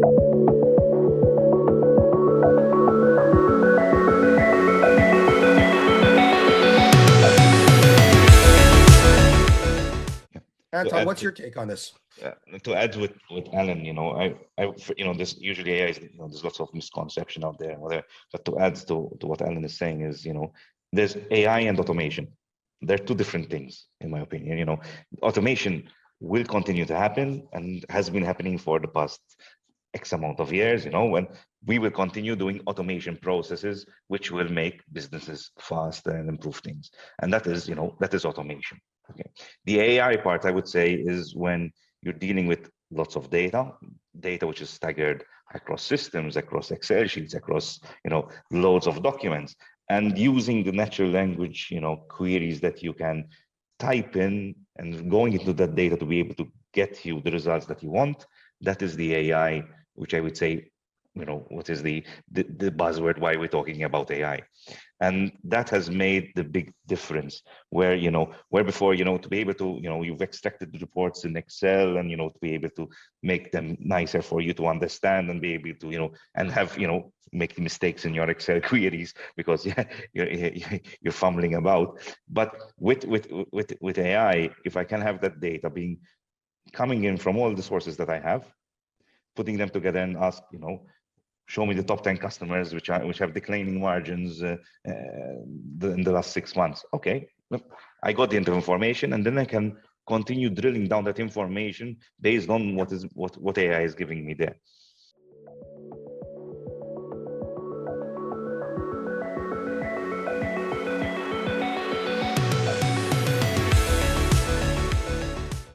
Anton, what's your take on this? To add with Alan, this usually AI is, there's lots of misconception out there, but to add to what Alan is saying is, there's AI and automation. They're two different things, in my opinion. Automation will continue to happen and has been happening for the past X amount of years, when we will continue doing automation processes, which will make businesses faster and improve things. And that is automation. Okay. The AI part, I would say, is when you're dealing with lots of data which is staggered across systems, across Excel sheets, across, loads of documents, and using the natural language, queries that you can type in and going into that data to be able to get you the results that you want. That is the AI, which I would say, what is the buzzword, why we're talking about AI. And that has made the big difference where, where before, to be able to, you've extracted the reports in Excel and, to be able to make them nicer for you to understand and be able to, and have, make mistakes in your Excel queries because you're fumbling about. But with AI, if I can have that data coming in from all the sources that I have, putting them together and ask, show me the top 10 customers which have declining margins in the last 6 months. Okay, I got the information, and then I can continue drilling down that information based on what AI is giving me there.